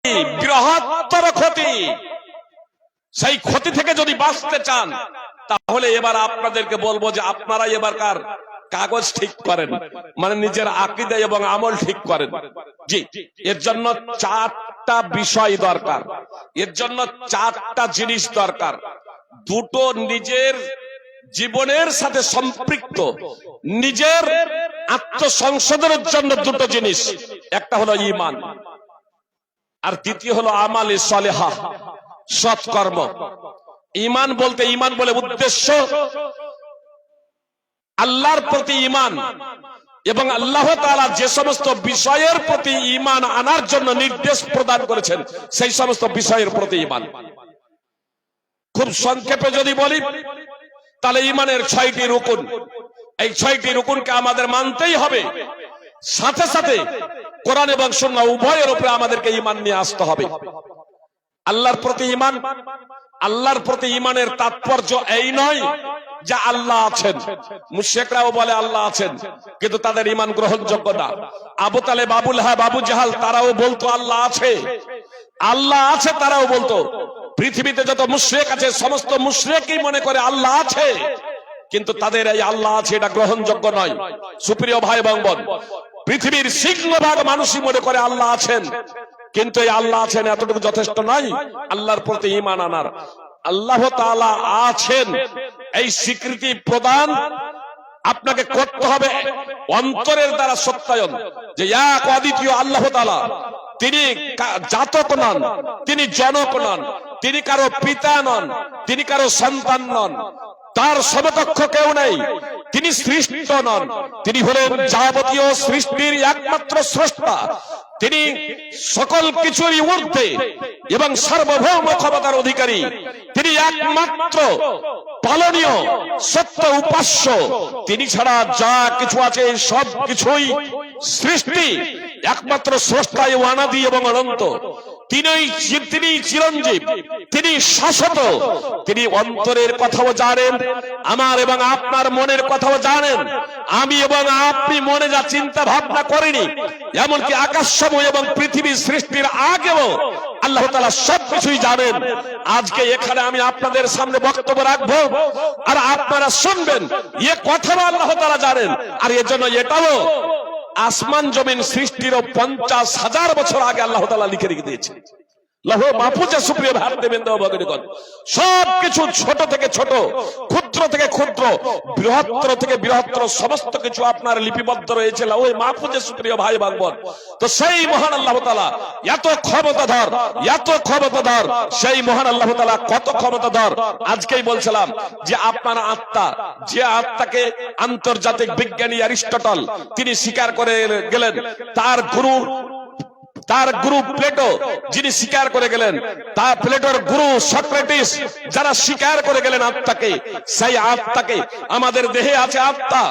বৃহত্তর ক্ষতি। সেই ক্ষতি থেকে যদি বাঁচতে চান তাহলে এবার আপনাদেরকে বলবো যে আপনারা এবারকার কাগজ ঠিক করেন, মানে নিজের আকীদা এবং আমল ঠিক করেন। জি, এর জন্য চারটা বিষয় দরকার, এর জন্য চারটা জিনিস দরকার। দুটো নিজের জীবনের সাথে সম্পৃক্ত, নিজের আত্মসংশোধনের জন্য দুটো জিনিস। একটা হলো ঈমান, আর দ্বিতীয় হলো আমালে সালেহা, সৎকর্ম। ঈমান বলতে, ঈমান বলে উদ্দেশ্য আল্লাহর প্রতি ঈমান এবং আল্লাহ তাআলা যে সমস্ত বিষয়ের প্রতি ঈমান আনার জন্য নির্দেশ প্রদান করেছেন সেই সমস্ত বিষয়ের প্রতি ঈমান। খুব সংক্ষেপে যদি বলি তাহলে ঈমানের 6টি রুকুন। এই 6টি রুকুনকে আমাদের মানতেই হবে, সাথে সাথে কোরআন এবং সুন্নাহ উভয়ের উপরে আমাদেরকে ঈমান নিয়ে আসতে হবে। আল্লাহর প্রতি ঈমান, আল্লাহর প্রতি ঈমানের তাৎপর্য এই নয় যে আল্লাহ আছেন। মুশরিকরাও বলে আল্লাহ আছেন, কিন্তু তাদের ঈমান গ্রহণযোগ্য না। আবু তালেব, আবু লাহাব, আবু জাহাল তারাও বলতো আল্লাহ আছে, আল্লাহ আছে তারাও বলতো। পৃথিবীতে যত মুশরিক আছে সমস্ত মুশরিকই মনে করে আল্লাহ আছে, কিন্তু তাদের এই আল্লাহ আছে এটা গ্রহণযোগ্য নয়। সুপ্রিয় ভাই এবং বোন, পৃথিবীর সিংহভাগ মানুষই মনে করে আল্লাহ আছেন, কিন্তু এই আল্লাহ আছেন এতটুকু যথেষ্ট নয় আল্লাহর প্রতি ঈমান আনার। আল্লাহ তাআলা আছেন এই স্বীকৃতি প্রদান আপনাকে করতে হবে অন্তরের দ্বারা সত্যায়ন, যে এক অদ্বিতীয় আল্লাহ তাআলা, তিনি জাতক নন, তিনি জনক নন, তিনি কারো পিতা নন, তিনি কারো সন্তান নন, তার সমকক্ষ কেউ নেই, তিনি সৃষ্ট নন, তিনি হলেন যাবতীয় সৃষ্টির একমাত্র স্রষ্টা, তিনি সকল কিছুরই ঊর্ধ্বে এবং সার্বভৌম ক্ষমতার অধিকারী, তিনি একমাত্র পালনীয় সত্য উপাস্য, তিনি ছাড়া যা কিছু আছে সব কিছুই সৃষ্টি, একমাত্র স্রষ্টা ও অনাদি এবং অনন্ত। তিনি চিরঞ্জীব, তিনি শাশ্বত, তিনি অন্তরের কথাও জানেন, আমার এবং আপনার মনের কথাও জানেন। আমি এবং আপনি মনে যা চিন্তা ভাবনা করিনি, এমনকি আকাশসমূহ এবং পৃথিবী সৃষ্টির আগেও আল্লাহ তাআলা সবকিছুই জানেন। আজকে এখানে আমি আপনাদের সামনে বক্তব্য রাখবো আর আপনারা শুনবেন, এ কথাও আল্লাহ তাআলা জানেন। আর এর জন্য এটাও আসমান জমিন সৃষ্টির 50,000 বছর আগে আল্লাহ তাআলা লিখে রেখে দিয়েছে লৌহ মাহফুজে। সুপ্রিয় ভাতৃবৃন্দ ও ভগ্নীগণ, সবকিছু ছোট থেকে ছোট, ক্ষুদ্র থেকে ক্ষুদ্র, বৃহত্তর থেকে বৃহত্তর সমস্ত কিছু আপনার লিপিবদ্ধ রয়েছে লৌহ মাহফুজে। সুপ্রিয় ভাই এবং বোন, তো সেই মহান আল্লাহ তাআলা এত ক্ষমতাধর, এত ক্ষমতাধর, সেই মহান আল্লাহ তাআলা কত ক্ষমতাধর। আজকেই বলছিলাম যে আপনার আত্মা, যে আত্মাকে আন্তর্জাতিক বিজ্ঞানী অ্যারিস্টটল তিনি স্বীকার করে গেলেন, তার গুরু প্লেটো যিনি স্বীকার করে গেলেন, তার প্লেটোর গুরু সক্রেটিস যারা স্বীকার করে গেলেন আত্মাকে, সেই আত্মাকে আমাদের দেহে আছে আত্মা,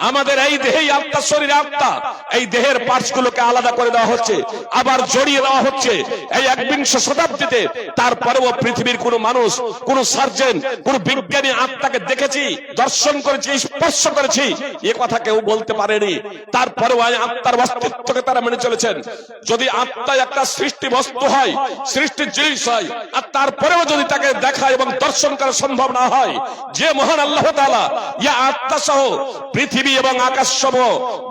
আমাদের এই দেহেই আত্মা, শরীরে আত্মা, এই দেহের পার্টস গুলোকে আলাদা করে দেওয়া হচ্ছে, আবার জড়িয়ে দেওয়া হচ্ছে এই 21 শতাব্দীতে। তারপরেও পৃথিবীর কোন মানুষ, কোন সার্জন, কোন বিজ্ঞানী আত্মাকে দেখেছি, দর্শন করেছি, স্পর্শ করেছি, এ কথা কেউ বলতে পারেনি। তারপরেও আত্মার অস্তিত্বকে তারা মেনে চলেছেন। যদি আত্মা একটা সৃষ্টি বস্তু হয়, সৃষ্টির জিনিস হয়, আর তারপরেও যদি তাকে দেখা এবং দর্শন করা সম্ভব না হয়, যে মহান আল্লাহ তাআলা ইয়া আত্মা সহ পৃথিবী এবং আকাশ সহ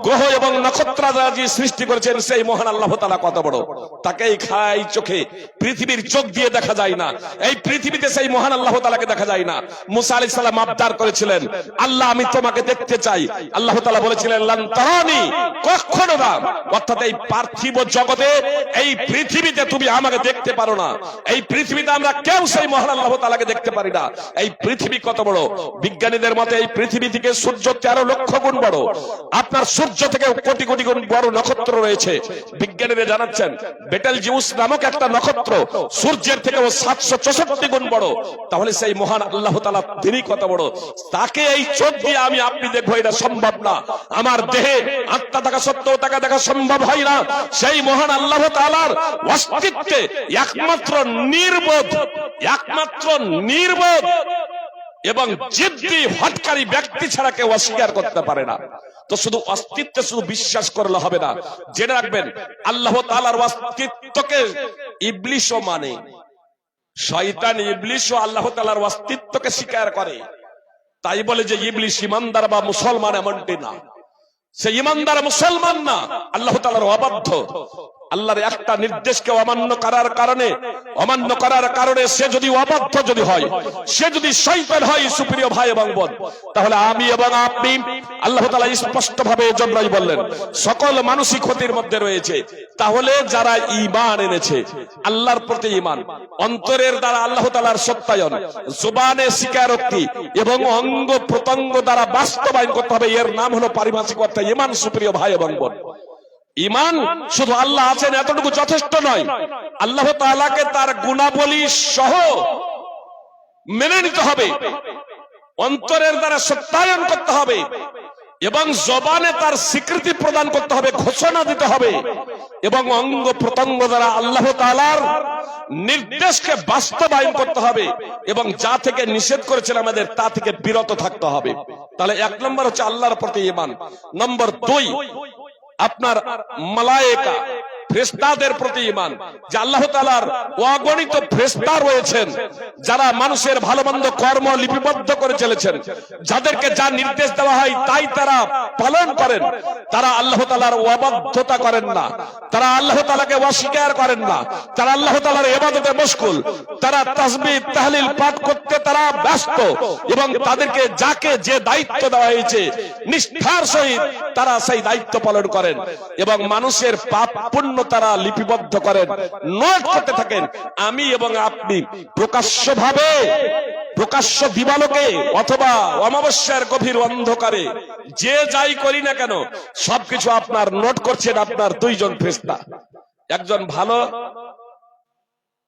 গ্রহ এবং নক্ষত্রাদি সৃষ্টি করেছেন, সেই মহান আল্লাহ তাআলা কত বড়, তাকেই খাই চোখে, পৃথিবীর চোখ দিয়ে দেখা যায় না। এই পৃথিবীতে সেই মহান আল্লাহ তাআলাকে দেখা যায় না। মুসা আলাইহিস সালাম আবদার করেছিলেন, আল্লাহ আমি তোমাকে দেখতে চাই। আল্লাহ তাআলা বলেছিলেন লান তারানি, কখনো না, অর্থাৎ এই পার্থিব জগতে, এই পৃথিবীতে তুমি আমাকে দেখতে পারো না। এই পৃথিবীতে আমরা কেউ সেই মহান আল্লাহ তাআলাকে দেখতে পারি না। এই পৃথিবী কত বড়, বিজ্ঞানীদের মতে এই পৃথিবী থেকে সূর্য 13 লক্ষ গুণ বড়, আপনার সূর্য থেকে কোটি কোটি গুণ বড় নক্ষত্র রয়েছে। বিজ্ঞানীরা জানাচ্ছেন বেটেলজিউস নামক একটা নক্ষত্র সূর্যের থেকেও 764 গুণ বড়। তাহলে সেই মহান আল্লাহ তাআলা তিনি কত বড়, তাকে এই চোখ দিয়ে আমি আপনি দেখবো, এটা সম্ভব না। আমার দেহে আত্মা থাকা সত্ত্বেও তাকে দেখা সম্ভব হয় না। সেই মহান আল্লাহ তাআলার অস্তিত্বে একমাত্র নির্বোধ এবং জিদ্দি হটকারী ব্যক্তি ছাড়া কেউ অস্বীকার করতে পারে না। তো শুধু অস্তিত্বে শুধু বিশ্বাস করলে হবে না, জেনে রাখবেন আল্লাহ তাআলার অস্তিত্বকে ইবলিসও মানে, শয়তান ইবলিসও আল্লাহ তাআলার অস্তিত্বকে স্বীকার করে। তাই বলে যে ইবলিস ইমানদার বা মুসলমান এমনটি না, সে ইমানদার মুসলমান না, আল্লাহ তাআলার অবাধ্য। আল্লাহর একটা নির্দেশকে অমান্য করার কারণে সে যদি অবাধ্য যদি হয়, সে যদি শয়তান হয়, সুপ্রিয় ভাই এবং বোন, তাহলে আমি এবং আপনি, আল্লাহ তাআলা স্পষ্ট ভাবে এজন্যই বললেন সকল মানুষই ক্ষতির মধ্যে রয়েছে। তাহলে যারা ঈমান এনেছে, আল্লাহর প্রতি ঈমান, অন্তরের দ্বারা আল্লাহ তাআলার সত্যায়ন, জবানে স্বীকারোক্তি এবং অঙ্গ প্রত্যঙ্গ দ্বারা বাস্তবায়ন করতে হবে, এর নাম হলো পারিভাষিক অর্থে ঈমান। সুপ্রিয় ভাই এবং বোন, ঈমান শুধু আল্লাহ আছেন এতটুকু যথেষ্ট নয়, আল্লাহ তাআলাকে তার গুণাবলী সহ মেনে নিতে হবে, অন্তরের দ্বারা সত্যায়ন করতে হবে এবং জবানে তার স্বীকৃতি প্রদান করতে হবে, ঘোষণা দিতে হবে এবং অঙ্গ প্রত্যঙ্গ দ্বারা আল্লাহ তাআলার নির্দেশকে বাস্তবায়ন করতে হবে এবং যা থেকে নিষেধ করেছেন আমাদের তা থেকে বিরত থাকতে হবে। তাহলে 1 নম্বর হচ্ছে আল্লাহর প্রতি ঈমান। নম্বর 2, আপনার মালায়েকা ফেরেশতাদের প্রতি ঈমান, যে আল্লাহ তাআলার অগণিত ফেরেশতা রয়েছেন যারা মানুষের ভালো মন্দ কর্ম লিপিবদ্ধ করে চলেছেন, যাদেরকে যা নির্দেশ দেওয়া হয় তাই তারা পালন করেন। তারা আল্লাহ তাআলার অবাধ্যতা করেন না, তারা আল্লাহ তাআলাকে অস্বীকার করেন না, তারা আল্লাহ তাআলার ইবাদতে মশগুল, তারা তাসবিহ তাহলিল পাঠ করতে তারা ব্যস্ত এবং তাদেরকে যাকে যে দায়িত্ব দেওয়া হয়েছে নিষ্ঠার সহিত তারা সেই দায়িত্ব পালন করেন এবং মানুষের পাপ পুণ্য তারা লিপিবদ্ধ করেন, নোট করতে থাকেন। আমি এবং আপনি প্রকাশ্যভাবে, প্রকাশ্য দিবালোকে অথবা অমাবস্যার গভীর অন্ধকারে যে যাই করি না কেন, সবকিছু আপনার নোট করছেন আপনার 2 জন ফেরেশতা। একজন ভালো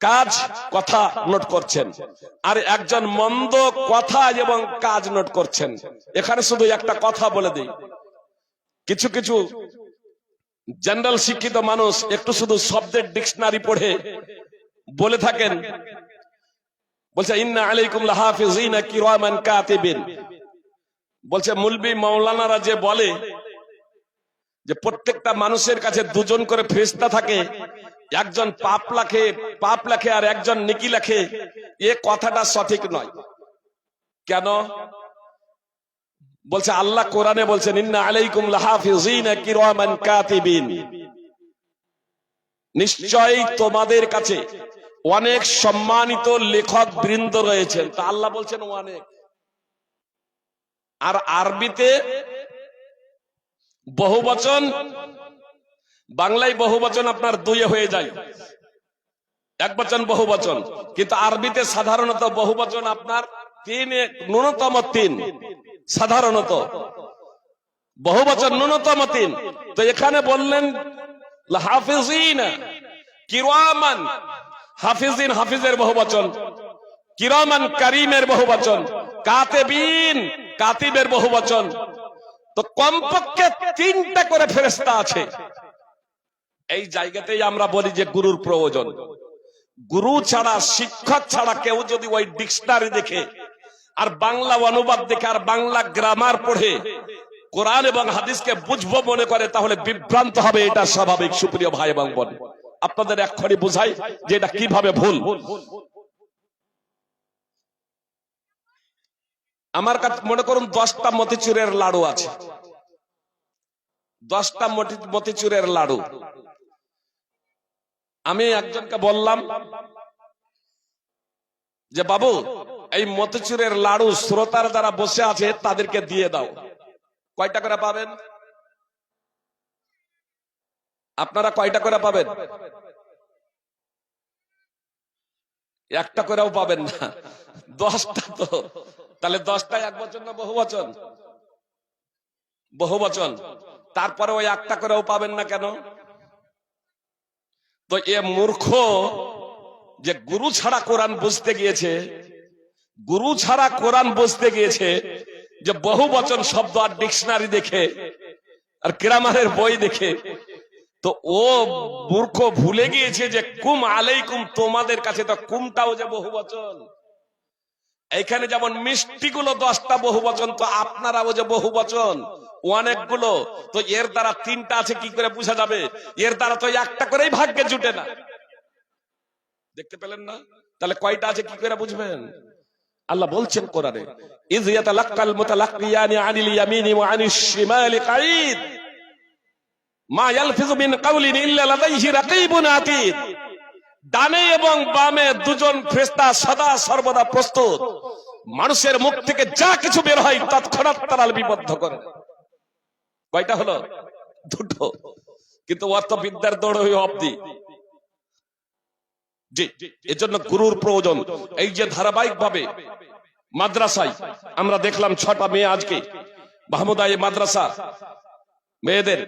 কাজ কথা নোট করছেন আর একজন মন্দ কথা এবং কাজ নোট করছেন। এখানে শুধু একটা কথা বলে দিই, কিছু কিছু জেনারেল শিক্ষিত মানুষ একটু শুধু শব্দের ডিকশনারি পড়ে বলে থাকেন, বলছে ইন্না আলাইকুম লাহাফিজিনা কিরামান কাতিবিন। বলছে মুলবি মাওলানারা যে বলে যে প্রত্যেকটা মানুষের কাছে 2 জন করে ফেরেশতা থাকে, একজন পাপ লেখে আর একজন নেকি লেখে, এ কথাটা সঠিক নয়। কেন? বলছে আল্লাহ কোরআনে বলছেন ইন্না আলাইকুম লাহাফিজিনা কিরামান কাতিবিন, নিশ্চয়ই তোমাদের কাছে অনেক সম্মানিত লেখক বৃন্দ রয়েছেন। তা আল্লাহ বলছেন অনেক। আর আরবিতে বহুবচন, বাংলায় বহুবচন আপনার 2 হয়ে যায়, একবচন বহুবচন, কিন্তু আরবিতে সাধারণত বহুবচন আপনার 3, ন্যূনতম 3, সাধারণত বহুবচন ন্যূনতম 3। তো এখানে বললেন হাফিজিনা কিরামান, হাফিজিন হাফিজের বহুবচন, কিরামান কারিমের বহুবচন, কাতিবিন কাতিবের বহুবচন। তো কমপক্ষে 3টা করে ফেরেশতা আছে। এই জায়গাতেই আমরা বলি যে গুরুর প্রয়োজন। গুরু ছাড়া, শিক্ষক ছাড়া কেউ যদি ওই ডিকশনারি দেখে আর বাংলা অনুবাদ দেখে আর বাংলা গ্রামার পড়ে কোরআন এবং হাদিসকে বুঝবো মনে করে, তাহলে বিভ্রান্ত হবে, এটা স্বাভাবিক। সুপ্রিয় ভাই এবং বোন, আপনাদের এক্ষুনি বুঝাই যে এটা কিভাবে ভুল। আমার কাছে মনে করুন 10টা মতিচুরের লাড়ু আছে, 10টা মতিচুরের লাড়ু। আমি একজনকে বললাম যে বাবু এই মতিচুরের লাড়ু শ্রোতার যারা বসে আছে তাদেরকে দিয়ে দাও। কয়টা করে পাবেন? আপনারা কয়টা করে পাবেন? একটা করেও পাবেন না, 10টা। তো তাহলে 10টায় একবচন না বহুবচন? বহুবচন। তারপরে ওই একটা করেও পাবেন না কেন? তো এ মূর্খ যে গুরু ছাড়া কোরআন বুঝতে গিয়েছে, গুরু ছাড়া কোরআন বুঝতে গিয়েছে যে বহুবচন শব্দ আর ডিকশনারি দেখে আর গ্রামারের বই দেখে, তো ও মূর্খ ভুলে গিয়েছে যে কুম আলাইকুম তোমাদের কাছে, তো কুমটাও যে বহুবচন। এইখানে যেমন মিষ্টিগুলো 10টা বহু বচন, তো আপনারা ও যে বহু বচন অনেকগুলো, তো এর দ্বারা 3টা আছে কি করে বোঝা যাবে? এর দ্বারা তো একটা করেই ভাগ্যে জুটে না। দেখতে পেলেন না? তাহলে কয়টা আছে কি করে বুঝবেন? আল্লাহ বলছেন কোরআনে, ইয ইয়াতালাক্কাল মুতালাক্কিয়ানি আনিল ইয়ামিনি ওয়া আনিশ শিমালি কাঈদ মা ইয়ালফিযু মিন কাওলিন ইল্লা লাদাইহি রাকীবুন আতীদ। ডানে এবং বামে দুজন ফেরেশতা সদা সর্বদা প্রস্তুত, মানুষের মুখ থেকে যা কিছু বের হয় তৎক্ষণাৎ তারা লিপিবদ্ধ করে। কয়টা হলো? 2টো। কিন্তু অর্থবিদ্যার দৌড় হয়ে অবধি। জি, এজন্য গুরুর প্রয়োজন। এই যে ধারাবাহিক ভাবে মাদ্রাসায় আমরা দেখলাম 6টা মেয়ে আজকে মাহমুদায়ে মাদ্রাসা মেয়েদের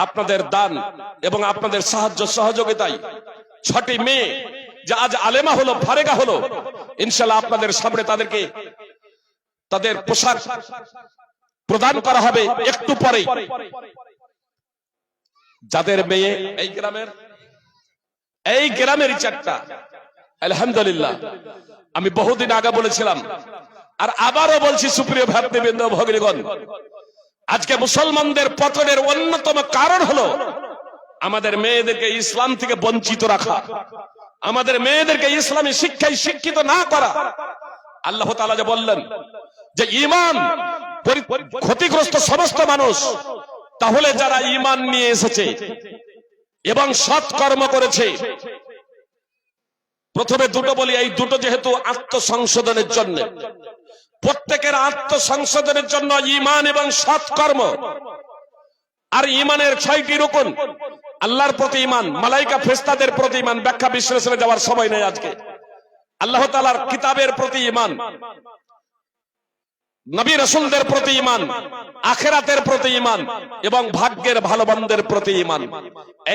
আপনাদের দান এবং আপনাদের সাহায্য সহযোগিতায় 6টি মেয়ে যে আজ আলেমা হলো, ফারেগা হলো, ইনশাআল্লাহ আপনাদের সামনে তাদেরকে তাদের পোশাক প্রদান করা হবে একটু পরেই। যাদের মেয়ে এই গ্রামের 4টা, আলহামদুলিল্লাহ। আমি বহুদিন আগে বলেছিলাম আর আবারও বলছি, সুপ্রিয় ভাতৃবৃন্দ, ভগিনীগণ, আজকে মুসলমানদের পতনের অন্যতম কারণ হলো আমাদের মেয়েদেরকে ইসলাম থেকে বঞ্চিত রাখা, আমাদের মেয়েদেরকে ইসলামী শিক্ষায় শিক্ষিত না করা। আল্লাহ তাআলা যে বললেন যে ঈমান ক্ষতিগ্রস্ত সমস্ত মানুষ, তাহলে যারা ঈমান নিয়ে এসেছে এবং সৎ কর্ম করেছে। প্রথমে 2টো বলি, এই 2টো যেহেতু আত্মসংশোধনের জন্য, প্রত্যেকের আত্মসংশোধনের জন্য ঈমান এবং সৎ কর্ম। আর ঈমানের 6টি রুকন, আল্লাহর প্রতি ঈমান, মালায়েকা ফেরেশতাদের প্রতি ঈমান, ব্যাখ্যা বিশ্লেষণে যাওয়ার সময় নেই আজকে। আল্লাহ তাআলার কিতাবের প্রতি ঈমান, নবী রাসূলদের প্রতি ঈমান, আখিরাতের প্রতি ঈমান এবং ভাগ্যের ভালো বান্দাদের প্রতি ঈমান।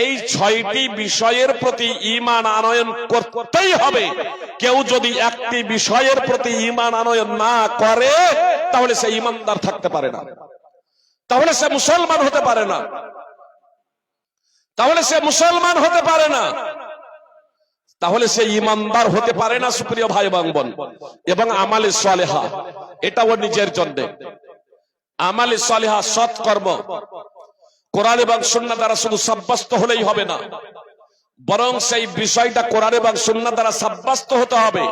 এই 6টি বিষয়ের প্রতি ঈমান আনয়ন করতেই হবে। কেউ যদি একটি বিষয়ের প্রতি ঈমান আনয়ন না করে, তাহলে সে ঈমানদার থাকতে পারে না, তাহলে সে মুসলমান হতে পারে না, তাহলে সে মুসলমান হতে পারে না, তাহলে সে ঈমানদার হতে পারে না। সুপ্রিয় ভাই এবং বোন, এবং আমালে সালেহা, এটাও নিজের জন্য। আমালে সালেহা, সৎ কর্ম, কোরআন এবং সুন্নাহ দ্বারা শুধু সাব্যস্ত হলেই হবে না, বরং সেই বিষয়টা কোরআন এবং সুন্নাহ দ্বারা সাব্যস্ত হতে হবে।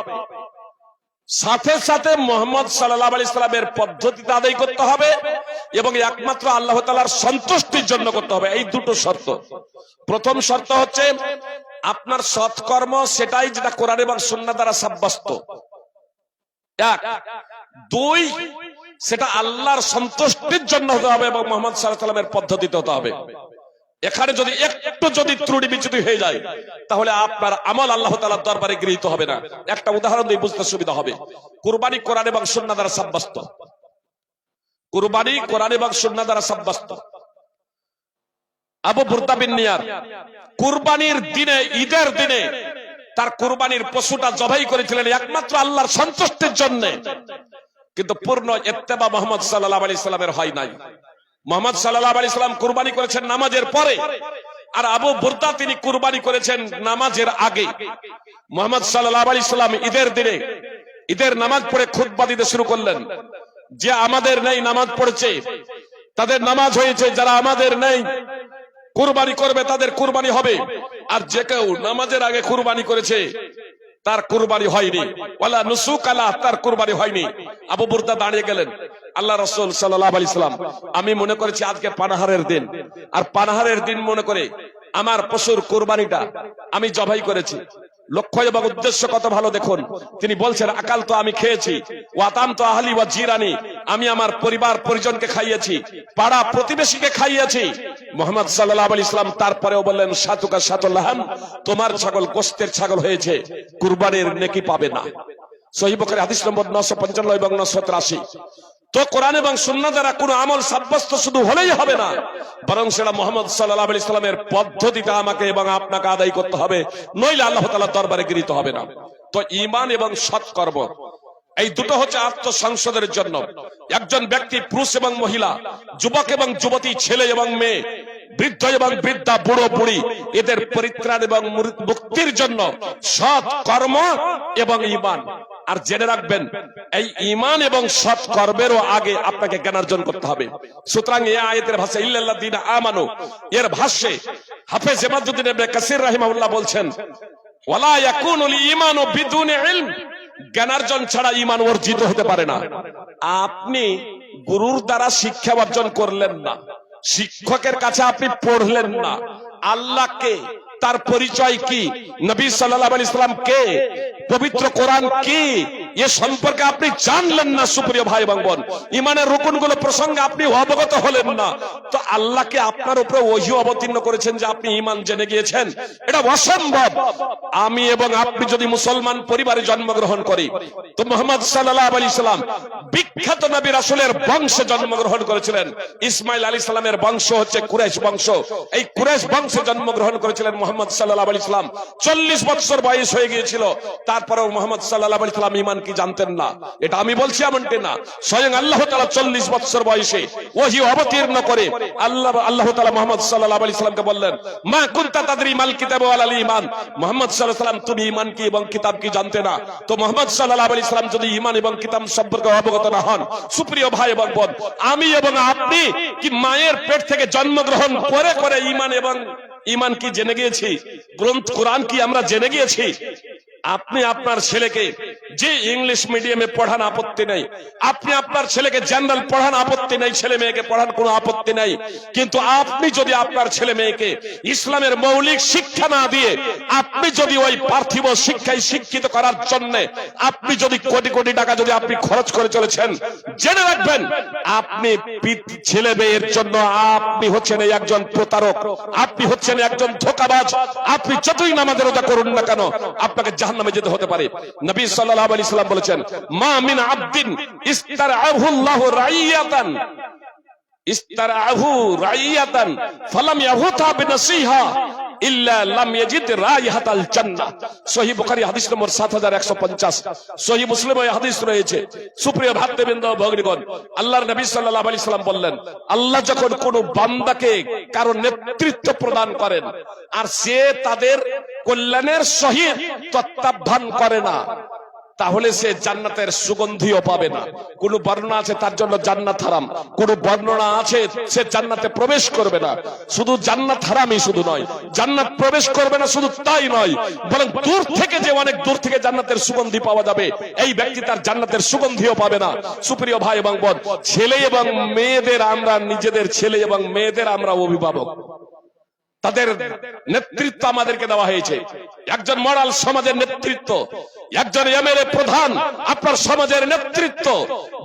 সাথে সাথে মুহাম্মদ সাল্লাল্লাহু আলাইহি সাল্লামের পদ্ধতিতে আদায় করতে হবে এবং একমাত্র আল্লাহ তাআলার সন্তুষ্টির জন্য করতে হবে। এই 2টো শর্ত। প্রথম শর্ত হচ্ছে আপনার সৎকর্ম সেটাই যেটা কোরআন এবং সুন্নাহ দ্বারা সাব্যস্ত। 1, 2, সেটা আল্লাহর সন্তুষ্টির জন্য হতে হবে এবং মুহাম্মদ সাল্লাল্লাহু আলাইহি সাল্লামের পদ্ধতিতে হতে হবে। এখানে যদি একটু ত্রুটি বিচ্যুতি হয়ে যায়, তাহলে আপনার আমল আল্লাহ তাআলার দরবারে গৃহীত হবে না। একটা উদাহরণ দিয়ে বুঝতে সুবিধা হবে। কুরবানি কোরআন এবং সুন্নাহ দ্বারা সাব্যস্ত, কুরবানি কোরআন এবং সুন্নাহ দ্বারা সাব্যস্ত। আবু বুরদা বিন নিয়ার কুরবানির দিনে, ঈদের দিনে তার কুরবানির পশুটা জবাই করেছিলেন একমাত্র আল্লাহর সন্তুষ্টির জন্য, কিন্তু পূর্ণ ইত্তেবা মুহাম্মদ সাল্লাল্লাহু আলাইহি সাল্লামের হয় নাই। মুহাম্মদ সাল্লাল্লাহু আলাইহি সাল্লাম কুরবানি করেছেন নামাজের পরে, আর আবু বুরদা তিনি কুরবানি করেছেন নামাজের আগে। মুহাম্মদ সাল্লাল্লাহু আলাইহি সাল্লাম ঈদের দিনে ঈদের নামাজ পড়ে খুতবা দিতে শুরু করলেন যে আমাদের নেই নামাজ পড়েছে, তাদের নামাজ হয়েছে, যারা আমাদের নেই কুরবানি করবে তাদের কুরবানি হবে, আর যে কেউ নামাজের আগে কুরবানি করেছে তার কুরবানি হয়নি, ওয়ালা নুসুক আলা, তার কুরবানি হয়নি। আবু বুরদা দাঁড়িয়ে গেলেন, আল্লাহ রাসূল সাল্লাল্লাহু আলাইহি সাল্লাম, আমি মনে করেছি আজকে পানাহারের দিন, আর পানাহারের দিন মনে করে আমার পশুর কুরবানিটা আমি জবাই করেছি। লক্ষ্য এবং উদ্দেশ্য কত ভালো দেখুন। তিনি বলছেন, আকাল তো আমি খেয়েছি, ওয়াতাম তো আহলি ওয়া জিরানি, আমি আমার পরিবার পরিজনকে খাইয়েছি, পাড়া প্রতিবেশীকে খাইয়েছি। মুহাম্মদ সাল্লাল্লাহু আলাইহি সাল্লাম তারপরেও বললেন, সাতুকা সাতুল্লাহাম, তোমার ছাগল গোশতের ছাগল হয়েছে, কুরবানির নেকি পাবে না। সহিহ বুখারী হাদিস নম্বর 955 এবং 983। তো কোরআন এবং সুন্নাহ দ্বারা কোনো আমল সাব্যস্ত শুধু হলেই হবে না, বরং সেটা মুহাম্মদ সাল্লাল্লাহু আলাইহি সাল্লামের পদ্ধতিতে আমাকে এবং আপনাকে আদায় করতে হবে, নইলে আল্লাহ তাআলার দরবারে গৃহীত হবে না। তো ঈমান এবং সৎকর্ম, এই 2টো হচ্ছে আত্মসংশোধনের জন্য। একজন ব্যক্তি, পুরুষ এবং মহিলা, যুবক এবং যুবতী, ছেলে এবং মেয়ে, বৃদ্ধ এবং বৃদ্ধা, বুড়ো বুড়ি, এদের পরিত্রাণ এবং মুক্তির জন্য সৎ কর্ম এবং ঈমান, আর জেনে রাখবেন এই ঈমান এবং সৎ কর্মেরও আগে আপনাকে জ্ঞান অর্জন করতে হবে। সুতরাং এই আয়াতের ভাষা ইল্লাল্লাযীনা আমানু, এর ভাষ্যে হাফেজ ইমাদুদ্দিন ইবনে কাসির রাহিমাহুল্লাহ বলছেন ওয়ালা ইয়াকুনুল ঈমানু বিদুনি ইলম, জ্ঞানার্জন ছাড়া ঈমান অর্জিত হতে পারে না। আপনি গুরুর দ্বারা শিক্ষা অর্জন করলেন না, শিক্ষকের কাছে আপনি পড়লেন না, আল্লাহকে, তার পরিচয় কি, নবী সাল্লাল্লাহু আলাইহি সাল্লাম কে, পবিত্র কোরআন কি, এ সম্পর্কে আপনি জানলেন না সুপ্রিয় ভাই এবং বোন, ঈমানের রুকনগুলো প্রসঙ্গে আপনি অবগত হলেন না, তো আল্লাহকে আপনার উপরে ওহী অবতীর্ণ করেছেন যে আপনি ঈমান জেনে গিয়েছেন, এটা অসম্ভব। আমি এবং আপনি যদি মুসলমান পরিবারে জন্মগ্রহণ করি, তো মুহাম্মদ সাল্লাল্লাহু আলাইহি সাল্লাম বিখ্যাত নবী রাসূলের বংশে জন্মগ্রহণ করেছিলেন। ইসমাঈল আলাইহিস সালামের বংশ হচ্ছে কুরাইশ বংশ, এই কুরাইশ বংশে জন্মগ্রহণ করেছিলেন মুহাম্মদ সাল্লাল্লাহু আলাইহি সাল্লাম। 40 বছর বয়স হয়ে গিয়েছিল, তারপরেও মুহাম্মদ সাল্লাল্লাহু আলাইহি সাল্লাম ঈমান কি জানতেন না? এটা আমি বলছি এমনটি না, স্বয়ং আল্লাহ তাআলা 40 বছর বয়সে ওহী অবতীর্ণ করে আল্লাহ তাআলা মুহাম্মদ সাল্লাল্লাহু আলাইহি সাল্লামকে বললেন মা কুনতা তাদরি মাল কিতাব ওয়াল ঈমান, মুহাম্মদ সাল্লাল্লাহু আলাইহি সাল্লাম তুমি ঈমান কি এবং কিতাব কি জানতে না? তো মুহাম্মদ সাল্লাল্লাহু আলাইহি সাল্লাম যদি ঈমান এবং কিতাব সম্পর্কে অবগত না হন, সুপ্রিয় ভাই এবং বোন, আমি এবং আপনি কি মায়ের পেট থেকে জন্মগ্রহণ করে করে ঈমান কি জেনে গিয়েছি? গ্রন্থ কোরআন কি আমরা জেনে গিয়েছি? আপনি আপনার ছেলেকে যে ইংলিশ মিডিয়ামে পড়ান আপত্তি নেই, আপনি আপনার ছেলেকে জেনারেল পড়ান আপত্তি নেই, ছেলে মেয়েকে পড়ান কোনো আপত্তি নেই, কিন্তু আপনি যদি আপনার ছেলে মেয়েকে ইসলামের মৌলিক শিক্ষা না দিয়ে আপনি যদি ওই পার্থিব শিক্ষায় শিক্ষিত করার জন্য আপনি যদি কোটি কোটি টাকা যদি আপনি খরচ করে চলেছেন, জেনে রাখবেন আপনি ছেলে মেয়ের জন্য আপনি হচ্ছেন একজন প্রতারক, আপনি হচ্ছেন একজন ধোঁকাবাজ। আপনি যতই নামাজের রোজা করুন না কেন, আপনাকে জাহান্নামে যেতে হতে পারে। নবী সাল্লাল্লাহু আলাইহি সাল্লাম বলেছেন মা মিন আবদিন ইস্তারআহু আল্লাহু রাইয়াতান ফালাম ইয়াহুতা বিনাসিহা ইল্লা লাম ইয়াজিদ রাইহাতাল জান্নাহ। সহিহ বুখারী হাদিস নম্বর 7150, সহিহ মুসলিমে এই হাদিস রয়েছে। সুপ্রিয় ভক্তবৃন্দ ভগ্নীগণ, আল্লাহর নবী সাল্লাল্লাহু আলাইহি সাল্লাম বললেন আল্লাহ যখন কোন বান্দাকে কারো নেতৃত্ব প্রদান করেন আর সে তাদের কল্যাণের সহিত তত্ত্বাবধান করে না, তাহলে সে জান্নাতের সুগন্ধিও পাবে না। কোন বর্ণনা আছে তার জন্য জান্নাত হারাম, কোন বর্ণনা আছে সে জান্নাতে প্রবেশ করবে না। শুধু জান্নাত হারামই শুধু নয়, জান্নাত প্রবেশ করবে না শুধু তাই নয়, বরং দূর থেকে যে অনেক দূর থেকে জান্নাতের সুগন্ধি পাওয়া যাবে, এই ব্যক্তি তার জান্নাতের সুগন্ধিও পাবে না। সুপ্রিয় ভাই এবং বোন, ছেলে এবং মেয়েদের আমরা নিজেদের ছেলে এবং মেয়েদের আমরা অভিভাবক, তাদের নেতৃত্ব আমাদেরকে দেওয়া হয়েছে। একজন মরাল সমাজের নেতৃত্ব, একজন এমএলএ প্রধান আপনার সমাজের নেতৃত্ব।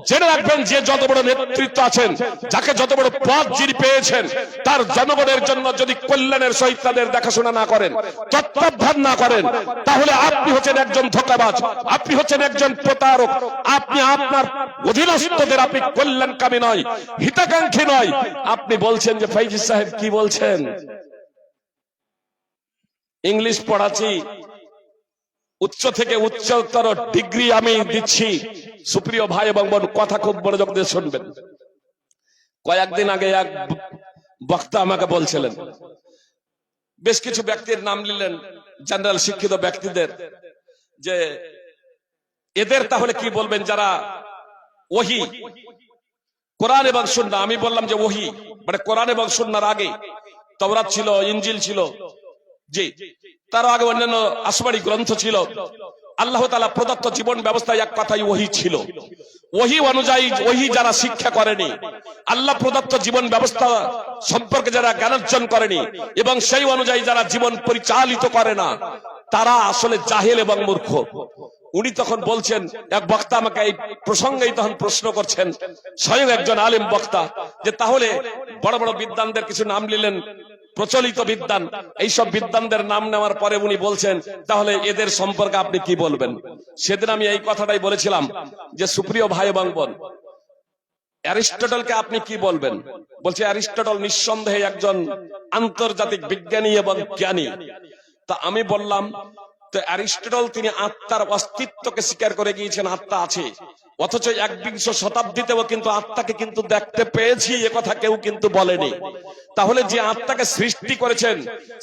জেনে রাখবেন যে যত বড় নেতৃত্ব আছেন, যাকে যত বড় পদ যিনি পেয়েছেন, তার জনগণের জন্য যদি কল্যাণের সহিত তাদের দেখাশোনা না করেন, তত্ত্বাবধান না করেন, তাহলে আপনি হচ্ছেন একজন ধোঁকাবাজ, আপনি হচ্ছেন একজন প্রতারক, আপনি আপনার অধীনস্থদের আপনি কল্যাণকামী নয়, হিতাকাঙ্ক্ষী নয়। আপনি বলছেন যে ফৈজি সাহেব কি বলছেন, ইংলিশ পড়াচ্ছি, উচ্চ থেকে উচ্চতর ডিগ্রি আমি দিচ্ছি। সুপ্রিয় ভাই এবং বোন, কথা খুব মনোযোগ দিয়ে শুনবেন। কয়েকদিন আগে এক বক্তা আমাকে বলছিলেন, বেশ কিছু ব্যক্তির নাম নিলেন, জেনারেল শিক্ষিত ব্যক্তিদের, যে এদের তাহলে কি বলবেন যারা ওহী, কোরআন এবং সুন্নাহ। আমি বললাম যে ওহী মানে কোরআন এবং সুন্নাহর আগে তাওরাত ছিল, ইনজিল ছিল, জি, তার আগে অন্যান্য আসমানি গ্রন্থ ছিল। আল্লাহ তাআলা প্রদত্ত জীবন ব্যবস্থায় এক কথাই ওহী ছিল। ওহী অনুযায়ী ওহী যারা শিক্ষা করেনি, আল্লাহ প্রদত্ত জীবন ব্যবস্থা সম্পর্কে যারা জ্ঞানার্জন করেনি এবং সেই অনুযায়ী যারা জীবন পরিচালিত করে না, তারা আসলে জাহেল এবং মূর্খ। উনি তখন বলছেন, এক বক্তা আমাকে এই প্রসঙ্গেই তখন প্রশ্ন করছেন, স্বয়ং একজন আলেম বক্তা, যে তাহলে বড় বড় বিদ্বানদের কিছু নাম নিলেন, প্রচলিত বিদ্বান, এইসব বিদ্বানদের নাম নেওয়ার পরে উনি বলছেন তাহলে এদের সম্পর্কে আপনি কি বলবেন? সেদিন আমি এই কথাটাই বলেছিলাম যে সুপ্রিয় ভাই এবং বোন, অ্যারিস্টটলকে আপনি কি বলবেন? বলছে অ্যারিস্টটল নিঃসন্দেহে একজন আন্তর্জাতিক বিজ্ঞানী এবং জ্ঞানী। তা আমি বললাম, তো অ্যারিস্টটল তিনি আত্মার অস্তিত্বকে স্বীকার করে গিয়েছেন, আত্মা আছে। অথচ 21 শতাব্দীতেও কিন্তু আত্মাকে কিন্তু দেখতে পেয়েছি, এ কথা কেউ কিন্তু বলেনি। তাহলে যে আত্মাকে সৃষ্টি করেছেন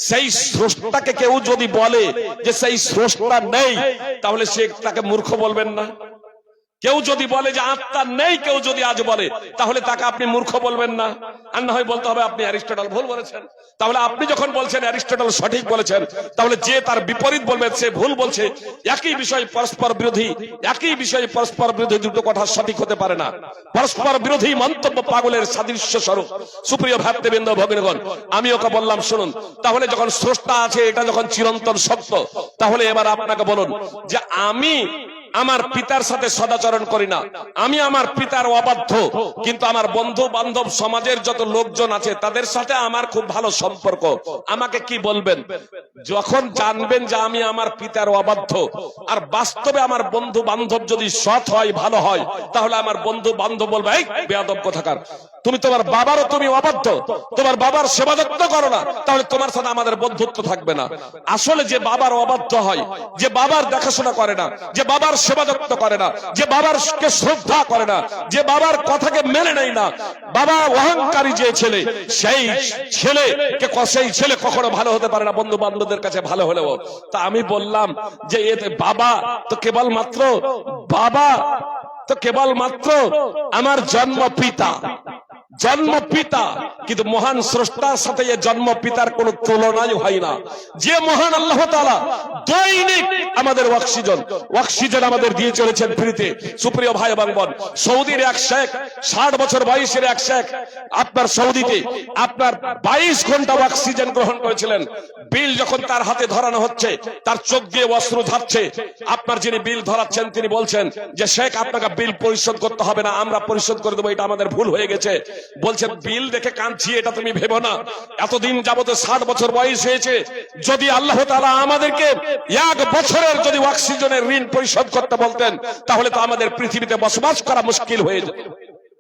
সেই স্রষ্টাকে কেউ যদি বলে যে সেই স্রষ্টা নেই, তাহলে সে তাকে মূর্খ বলবেন না? কেউ যদি বলে যে আত্মা নেই, কেউ যদি আজ বলে, তাহলে তাকে আপনি মূর্খ বলবেন না? আর না হয় বলতে হবে আপনি অ্যারিস্টটল ভুল বলেছেন। তাহলে আপনি যখন বলছেন অ্যারিস্টটল সঠিক বলেছেন, তাহলে যে তার বিপরীত বলবে সে ভুল বলছে। একই বিষয় পরস্পর বিরোধী, একই বিষয়ে পরস্পর বিরোধী দুটো কথা সঠিক হতে পারে না। পরস্পর বিরোধী মন্তব্য পাগলের সাদৃশ্য স্বরূপ। সুপ্রিয় ভ্রাতৃবৃন্দ, ভগ্নীগণ, আমি ওকে বললাম শুনুন, তাহলে যখন স্রষ্টা আছে এটা যখন চিরন্তন সত্য, তাহলে এবার আপনাকে বলুন যে আমি আমার পিতার সাথে সদাচরণ করি না, আমি আমার পিতার অবাধ্য, কিন্তু আমার বন্ধু বান্ধব সমাজের যত লোকজন আছে তাদের সাথে আমার খুব ভালো সম্পর্ক। আমাকে কি বলবেন? যখন জানবেন যে আমি আমার পিতার অবাধ্য, আর বাস্তবে আমার বন্ধু বান্ধব যদি সৎ হয়, ভালো হয়, তাহলে আমার বন্ধু বান্ধব বলবে এই বেয়াদব কোথাকার, তুমি তোমার বাবারও তুমি অবাধ্য, তোমার বাবার সেবা যত্ন করো না, তাহলে তোমার সাথে আমাদের বন্ধুত্ব থাকবে না। আসলে যে বাবার অবাধ্য হয়, যে বাবার দেখাশোনা করে না, যে বাবার সেবা যত্ন করে না, যে বাবারকে শ্রদ্ধা করে না, যে বাবার কথাকে মেনে নেয় না, বাবা অহংকারী যে ছেলে, সেই ছেলে কখনো ভালো হতে পারে না বন্ধু বান্ধবদের কাছে ভালো হলেও। তা আমি বললাম যে এতে বাবা তো কেবলমাত্র আমার জন্ম পিতা, কিন্তু মহান স্রষ্টার সাথে এই জন্ম পিতার কোন তুলনাই হয় না। যে মহান আল্লাহ তাআলা দৈনিক আমাদের অক্সিজেন আমাদের দিয়ে চলেছেন ফ্রিতে। সুপ্রিয় ভাই এবং বোন, সৌদির এক শেখ 60 বছর বয়সের এক শেখ আপনার সৌদিতে আপনার 22 ঘন্টা অক্সিজেন গ্রহণ করেছিলেন। বিল যখন তার হাতে ধরানো হচ্ছে, তার চোখ দিয়ে অশ্রু ঝরছে। আপনার যিনি বিল ধরাচ্ছেন তিনি বলছেন যে শেখ আপনাকে বিল পরিশোধ করতে হবে না, আমরা পরিশোধ করে দেবো, এটা আমাদের ভুল হয়ে গেছে। বলছেন বিল দেখে কাঁদছি এটা তুমি ভেবো না, এতদিন যাবত 60 বছর বয়স হয়েছে, যদি আল্লাহ তাআলা আমাদেরকে 1 বছরের যদি অক্সিজেনের ঋণ পরিশোধ করতে বলতেন, তাহলে তো আমাদের পৃথিবীতে বসবাস করা মুশকিল হয়ে যেত।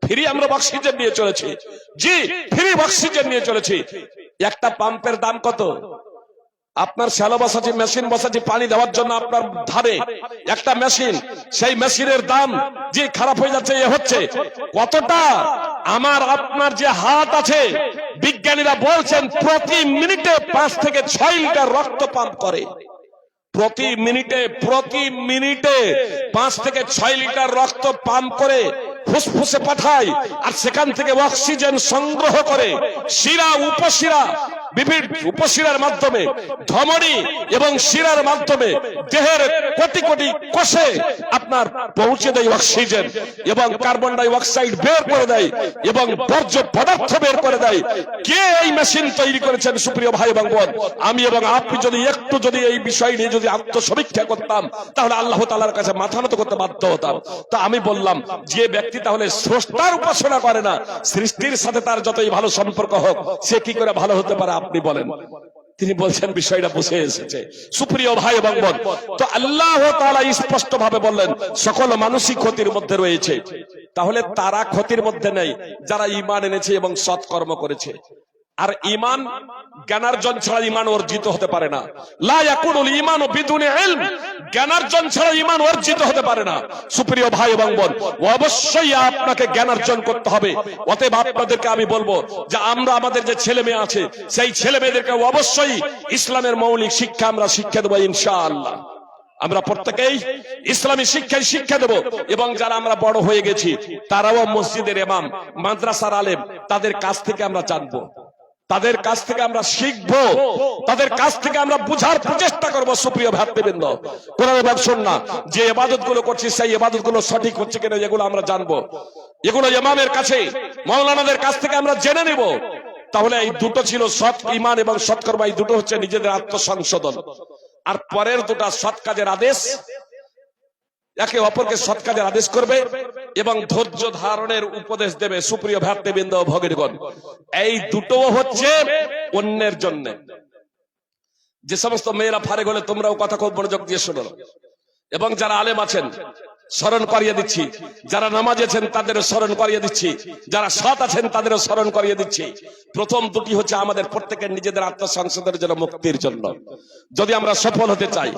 ফ্রি আমরা অক্সিজেন নিয়ে চলেছি, জি ফ্রি অক্সিজেন নিয়ে চলেছি। একটা পাম্পের দাম কত? আপনার শ্যালো বসাচ্ছি, মেশিন বসাচ্ছি পানি দেওয়ার জন্য, আপনার ধারে একটা মেশিন, সেই মেশিনের দাম যে খারাপ হয়ে যাচ্ছে, এ হচ্ছে কতটা? আমার আপনার যে হাত আছে, বিজ্ঞানীরা বলছেন প্রতি মিনিটে 5 থেকে 6 লিটার রক্ত পাম্প করে। প্রতি মিনিটে 5 থেকে 6 লিটার রক্ত পাম্প করে ফুসফুসে পাঠায়, আর সেখান থেকে অক্সিজেন সংগ্রহ করে শিরা উপশিরা, বিভিন্ন উপশিরার মাধ্যমে, ধমনী এবং শিরার মাধ্যমে দেহের কোটি কোটি কোষে আপনার পৌঁছে দেয় অক্সিজেন, এবং কার্বন ডাই অক্সাইড বের করে দেয়, এবং বর্জ্য পদার্থ বের করে দেয়। কে এই মেশিন তৈরি করেছেন? সুপ্রিয় ভাই এবং বোন, আমি এবং আপনি যদি এই বিষয় নিয়ে যদি আত্মসমীক্ষা করতাম, তাহলে আল্লাহ তাআলার কাছে মাথা নত করতে বাধ্য হতাম। তা আমি বললাম, যে ব্যক্তি তাহলে স্রষ্টার উপাসনা করে না, সৃষ্টির সাথে তার যতই ভালো সম্পর্ক হোক, সে কি করে ভালো হতে পারে আপনি বলেন? তিনি বলছেন বিষয়টা বুঝে এসেছে। সুপ্রিয় ভাই এবং বোন, তো আল্লাহ তাআলা স্পষ্ট ভাবে বললেন সকল মানুষই ক্ষতির মধ্যে রয়েছে। তাহলে তারা ক্ষতির মধ্যে নেই যারা ঈমান এনেছে এবং সৎকর্ম করেছে। আর ঈমান জ্ঞানার্জন ছাড়া ঈমান অর্জিত হতে পারে না। লা ইয়াকুনুল ঈমানু বিদুনি ইলম, জ্ঞানার্জন ছাড়া ঈমান অর্জিত হতে পারে না। সুপ্রিয় ভাই এবং বোন, অবশ্যই আপনাকে জ্ঞানার্জন করতে হবে। অতএব আপনাদেরকে আমি বলবো যে আমরা আমাদের যে ছেলে মেয়ে আছে, সেই ছেলে মেয়েদেরকে অবশ্যই ইসলামের মৌলিক শিক্ষা আমরা শিক্ষা দেবো ইনশাআল্লাহ। আমরা প্রত্যেকেই ইসলামী শিক্ষা দেব, এবং যারা আমরা বড় হয়ে গেছি তারাও মসজিদের ইমাম, মাদ্রাসার আলেম, তাদের কাছ থেকে আমরা জানবো, তাদের কাছ থেকে আমরা শিখবো, তাদের কাছ থেকে আমরা বুঝার প্রচেষ্টা করবো। সুপ্রিয় ভ্রাতৃবৃন্দ, কোরআন এবং সুন্নাহ যে ইবাদত গুলো করছি সেই ইবাদত গুলো সঠিক হচ্ছে কিনা এগুলো আমরা জানবো। এগুলো ইমামের কাছে, মাওলানাদের কাছ থেকে আমরা জেনে নেব। তাহলে এই দুটো ছিল সৎ ঈমান এবং সৎকর্ম, এই দুটো হচ্ছে নিজেদের আত্মসংশোধন। আর পরের দুটা সৎ কাজের আদেশ, একে অপরকে সৎ কাজের আদেশ করবে এবং ধৈর্য ধারণের উপদেশ দেবে। সুপ্রিয় ভ্রাতৃবৃন্দ ও ভগিনীগণ, এই দুটো হচ্ছে অন্যের জন্য। যে সমস্ত মেয়েরা ফারেক হলে তোমরাও কথা খুব মনোযোগ দিয়ে শোনো, এবং যারা আলেম আছেন স্মরণ করিয়ে দিচ্ছি, যারা নামাজ আছেন তাদেরও স্মরণ করিয়ে দিচ্ছি, যারা সৎ আছেন তাদেরও স্মরণ করিয়ে দিচ্ছি। প্রথম দুটি হচ্ছে আমাদের প্রত্যেকের নিজেদের আত্মসংশোধনের জন্য, মুক্তির জন্য। যদি আমরা সফল হতে চাই,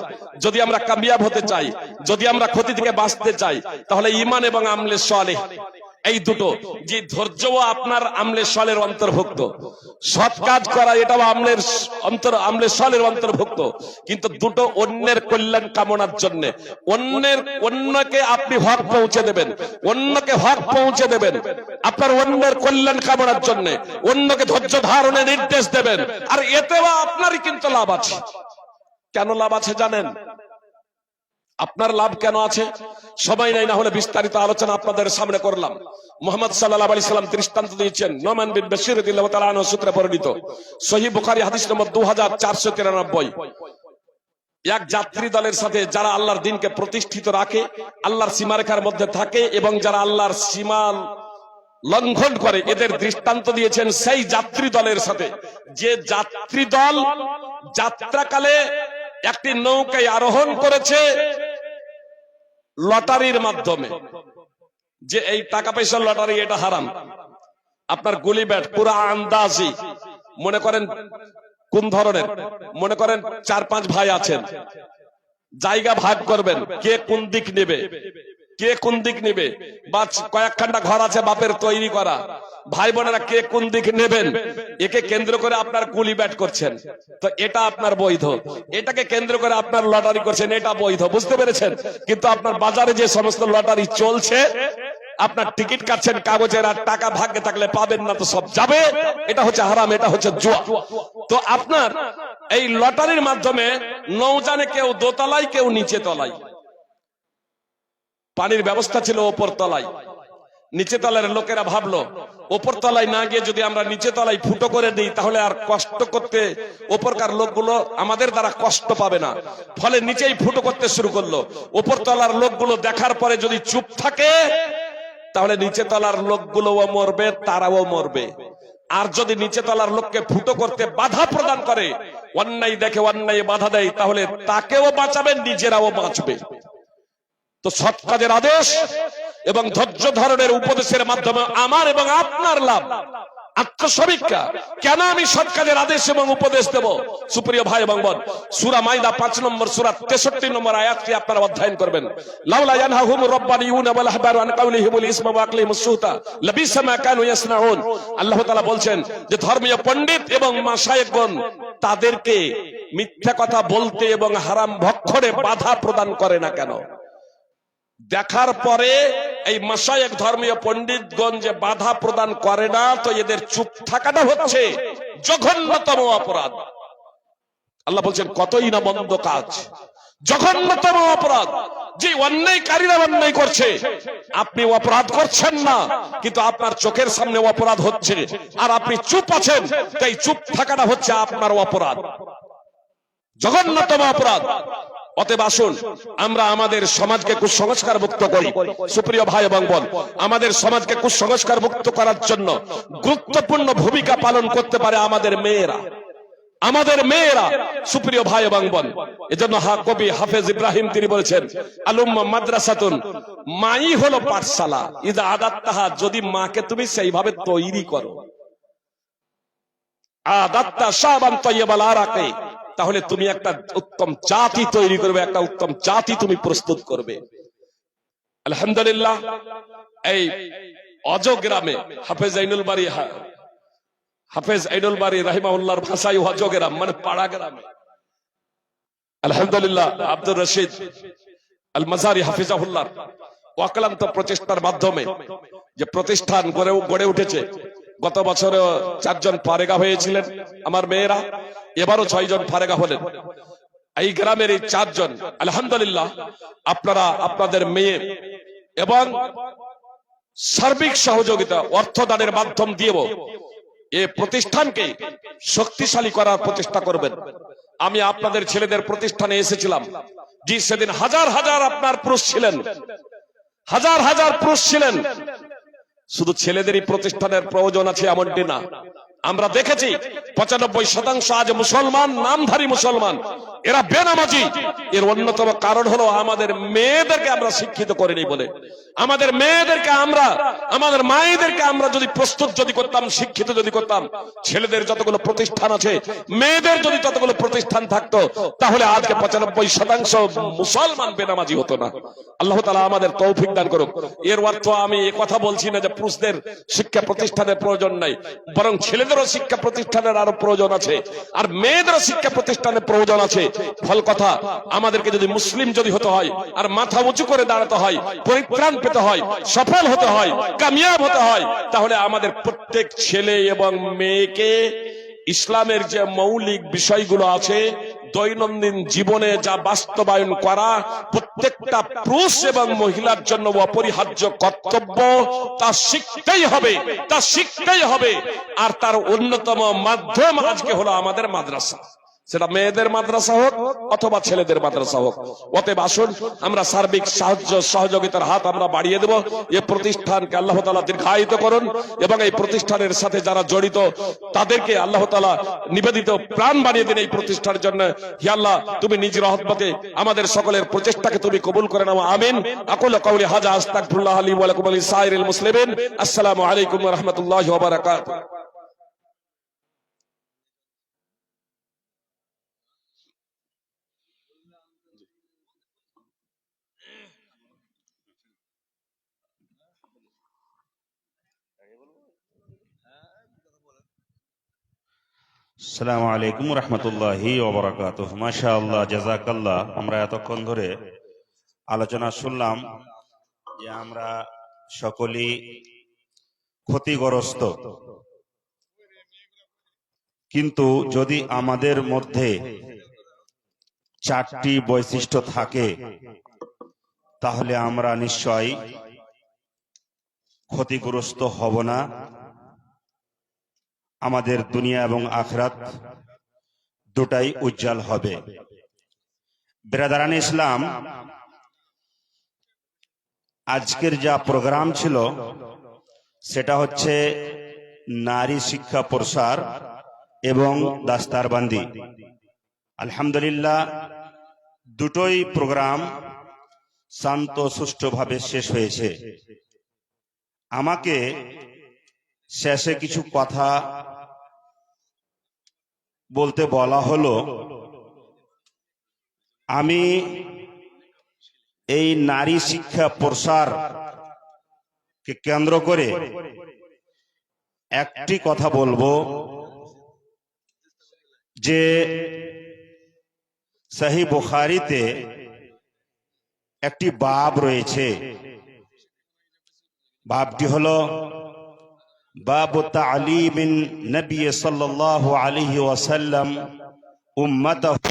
যদি আমরা কামিয়াব হতে চাই, যদি আমরা ক্ষতি থেকে বাঁচতে চাই, তাহলে ঈমান এবং আমলে সালেহ এই দুটো, যে ধৈর্যও আপনার আমলে সালের অন্তর্ভুক্ত, সৎ কাজ করা এটাও আমলে সালের অন্তর্ভুক্ত, কিন্তু দুটো অন্যের কল্যাণ কামনার জন্য, অন্যকে আপনি হক পৌঁছে দেবেন, অন্যকে হক পৌঁছে দেবেন, আপনার অন্যের কল্যাণ কামনার জন্য অন্যকে ধৈর্য ধারণের নির্দেশ দেবেন, আর এতেও আপনারই কিন্তু লাভ আছে। কেন লাভ আছে জানেন? আপনার লাভ কেন আছে? সময় নাই, না হলে বিস্তারিত আলোচনা আপনাদের সামনে করলাম। মুহাম্মদ সাল্লাল্লাহু আলাইহি সাল্লাম দৃষ্টান্ত দিয়েছেন, নোমান বিন বাশির রাদিয়াল্লাহু তাআলা আনহু সূত্রে বর্ণিত, সহিহ বুখারী হাদিস নম্বর 2493। এক যাত্রী দলের সাথে যারা আল্লাহর দ্বীনকে প্রতিষ্ঠিত রাখে, আল্লাহর সীমারেখার মধ্যে থাকে, এবং যারা আল্লাহর সীমা লঙ্ঘন করে, এদের দৃষ্টান্ত দিয়েছেন সেই যাত্রী দলের সাথে, যে যাত্রী দল যাত্রাকালে একটি নৌকায় আরোহণ করেছে লটারির মাধ্যমে। যে এই টাকা পয়সার লটারি, এটা হারাম। আপনার গুলি ব্যাট পুরো আন্দাজি, মনে করেন কোন ধরনের, মনে করেন 4-5 ভাই আছেন, জায়গা ভাগ করবেন, কে কোন দিক নেবে, কে কোন দিক নেবে, বা কয়েকখানা ঘর আছে বাপের তৈরি করা, ভাই বোনেরা কে কোন দিক নেবেন, একে কেন্দ্র করে আপনার গুলি ব্যাট করছেন, তো এটা আপনার বৈধ। এটাকে কেন্দ্র করে আপনার লটারি করছেন, এটা বৈধ। বুঝতে পেরেছেন? কিন্তু আপনার বাজারে যে সমস্ত লটারি চলছে, আপনার টিকিট কাটছেন কাগজের, আর টাকা ভাগ্যে থাকলে পাবেন না, তো সব যাবে, এটা হচ্ছে হারাম, এটা হচ্ছে জুয়া। তো আপনার এই লটারির মাধ্যমে নৌজানে কেউ দোতলায়, কেউ নিচে তলায়, পানির ব্যবস্থা ছিল ওপর তলায়, নিচে তলার লোকেরা ভাবলো ওপর তলায় না গিয়ে যদি আমরা নিচে তলায় ফুটো করে দিই, তাহলে আর কষ্ট করতে ওপরকার লোকগুলো আমাদের দ্বারা কষ্ট পাবে না, ফলে নিচেই ফুটো করতে শুরু করলো। ওপর তলার লোকগুলো দেখার পরে যদি চুপ থাকে, তাহলে নিচে তলার লোকগুলোও মরবে, তারাও মরবে। আর যদি নিচে তলার লোককে ফুটো করতে বাধা প্রদান করে, অন্যায় দেখে অন্যায় বাধা দেয়, তাহলে তাকেও বাঁচাবে, নিজেরাও বাঁচবে। তো সৎ কাজের আদেশ এবং ধৈর্য ধারণের উপদেশের মাধ্যমে আমার এবং আপনার লাভ। আত্মসমীক্ষা, কেন আমি সৎ কাজের আদেশ এবং উপদেশ দেব? সুপ্রিয় ভাই এবং বোন, সূরা মাইদা 5 নম্বর সূরা 63 নম্বর আয়াতটি আপনারা অধ্যয়ন করবেন। লাউলা ইয়ানহাহুম রাব্বানিয়ুনা ওয়াল আহবারু আন কাউলিহিমুল ইসমা ওয়া আকলিহিমুস সুহতা লাবিসা মা কানু ইয়াসনাউন। আল্লাহ তাআলা বলছেন যে ধর্মীয় পণ্ডিত এবং মাশায়েখগণ তাদেরকে মিথ্যা কথা বলতে এবং হারাম ভক্ষণে বাধা প্রদান করে না কেন? দেখার পরে এই মাশায়েখ ধর্মীয় পণ্ডিতগণ যে বাধা প্রদান করে না, তো এদের চুপ থাকাটা হচ্ছে জঘন্যতম অপরাধ। আল্লাহ বলছেন কতই না মন্দ কাজ, জঘন্যতম অপরাধ। যে অন্যায়কারীরা অন্যায় করছে, আপনি অপরাধ করছেন না, কিন্তু আপনার চোখের সামনে অপরাধ হচ্ছে, আর আপনি চুপ আছেন, তাই চুপ থাকাটা হচ্ছে আপনার অপরাধ, জঘন্যতম অপরাধ। অতএব আসুন আমরা আমাদের সমাজকে কুসংস্কার মুক্ত করি। সুপ্রিয় ভাই এবং বোন, আমাদের সমাজকে কুসংস্কার মুক্ত করার জন্য গুরুত্বপূর্ণ ভূমিকা পালন করতে পারে আমাদের মেয়েরা, আমাদের মেয়েরা। সুপ্রিয় ভাই এবং বোন, এজন্য কবি হাফেজ ইব্রাহিম তিনি বলেছেন, আলুম্মা মাদ্রাসাতুন, মাই হলো পাঠশালা, ইদা আদাত্তাহা, যদি মাকে তুমি সেইভাবে তৈরি করো, আদাত্তা শাবান তাইয়্যিবাল আরাকে, তাহলে তুমি একটা উত্তম জাতি তৈরি করবে, একটা উত্তম জাতি তুমি প্রস্তুত করবে। আলহামদুলিল্লাহ, এই অজ গ্রামে হাফেজ আইনুল বারী রাহিমাহুল্লাহর ভাষায় অজ গ্রাম মানে পাড়া গ্রামে, আলহামদুলিল্লাহ আব্দুর রশিদ আল মাজারি হাফিজাহুল্লাহ অক্লান্ত প্রচেষ্টার মাধ্যমে যে প্রতিষ্ঠান গড়ে উঠেছে। গত বছরে 4 জন ফারেগা হয়েছিলেন আমার মেয়েরা, এবারও 6 জন ফারেগা হলেন। এই গ্রামের এই 4 জন আলহামদুলিল্লাহ, আপনারা আপনাদের মেয়ে এবং সার্বিক সহযোগিতা অর্থদানের মাধ্যম দিয়েও এই প্রতিষ্ঠানকে শক্তিশালী করার প্রচেষ্টা করবেন। আমি আপনাদের ছেলেদের প্রতিষ্ঠানে এসেছিলাম, জি সেদিন হাজার হাজার আপনার পুরুষ ছিলেন, হাজার হাজার পুরুষ ছিলেন। শুধু ছেলেদেরই প্রতিষ্ঠানের প্রয়োজন আছে এমনটি না, আমরা দেখেছি 95% আজ মুসলমান, নামধারী মুসলমান, এরা বেনামাজি। এর অন্যতম কারণ হলো আমাদের মেয়েদেরকে আমরা শিক্ষিত করিনি বলে। আমাদের মেয়েদেরকে আমরা, আমাদের মায়েদেরকে আমরা যদি প্রস্তুত যদি করতাম, শিক্ষিত যদি করতাম, ছেলেদের যতগুলো প্রতিষ্ঠান আছে, মেয়েদের যদি ততগুলো প্রতিষ্ঠান থাকতো, তাহলে আজকে 95% মুসলমান বেনামাজি হতো না। আল্লাহ তাআলা আমাদের তৌফিক দান করুক। এর অর্থ আমি এই কথা বলছি না যে পুরুষদের শিক্ষা প্রতিষ্ঠানের প্রয়োজন নাই, বরং ছেলেদেরও শিক্ষা প্রতিষ্ঠানের আরো প্রয়োজন আছে, আর মেয়েদেরও শিক্ষা প্রতিষ্ঠানের প্রয়োজন আছে। ফল কথা, আমাদেরকে যদি মুসলিম যদি হতে হয়, আর মাথা উঁচু করে দাঁড়াতে হয়, পরিত্রাণ পেতে হয়, সফল হতে হয়, কামিয়াব হতে হয়, তাহলে আমাদের প্রত্যেক ছেলে এবং মেয়েকে ইসলামের যে মৌলিক বিষয়গুলো আছে, দৈনন্দিন জীবনে যা বাস্তবায়ন করা প্রত্যেকটা পুরুষ এবং মহিলার জন্য অপরিহার্য কর্তব্য, তা শিখতেই হবে, তা শিখতেই হবে। আর তার অন্যতম মাধ্যম আজকে হলো আমাদের মাদ্রাসা, সেটা মেয়েদের মাদ্রাসা হোক অথবা ছেলেদের মাদ্রাসা হোক। অতএব আসুন আমরা সার্বিক সাহায্য সহযোগিতার হাত আমরা বাড়িয়ে দেব। এই প্রতিষ্ঠানকে আল্লাহ তাআলা দীর্ঘায়িত করুন, এবং এই প্রতিষ্ঠানের সাথে যারা জড়িত তাদেরকে আল্লাহ তাআলা নিবেদিত প্রাণ বানিয়ে দিন এই প্রতিষ্ঠানের জন্য। হে আল্লাহ, তুমি নিজ রহমতে আমাদের সকলের প্রচেষ্টাকে তুমি কবুল করে নাও, আমিন। আকুলু কাওলি হাযা আস্তাগফিরুল্লাহ লি ওয়া লাকুম ওয়া লিসাইরিল মুসলিমিন। আসসালামু আলাইকুম ওয়া রাহমাতুল্লাহি ওয়া বারাকাতুহু। আসসালামু আলাইকুম রহমতুল্লাহি ওয়া বারাকাতুহু। মাশাআল্লাহ, জাযাকাল্লাহ। আমরা এতক্ষণ ধরে আলোচনা শুনলাম যে আমরা সকলেই ক্ষতিগ্রস্ত, কিন্তু যদি আমাদের মধ্যে 4টি বৈশিষ্ট্য থাকে তাহলে আমরা নিশ্চয়ই ক্ষতিগ্রস্ত হব না। আমাদের দুনিয়া এবং আখিরাত দুটাই উজ্জ্বল হবে। ব্রাদারান ইসলাম, আজকের যা প্রোগ্রাম ছিল সেটা হচ্ছে নারী শিক্ষা প্রসার এবং দাস্তারবন্দি। আলহামদুলিল্লাহ, দুটোই প্রোগ্রাম শান্ত সুষ্ঠুভাবে শেষ হয়েছে। আমাকে শেষে কিছু কথা বলতে বলা হলো। আমি এই নারী শিক্ষা প্রসার কে কেন্দ্র করে একটি কথা বলবো যে সহিহ বুখারীতে একটি বাব রয়েছে। বাবটি হলো বাবু তালিমিন নবী সাল্লাল্লাহু আলাইহি ওয়াসাল্লাম উম্মতাহু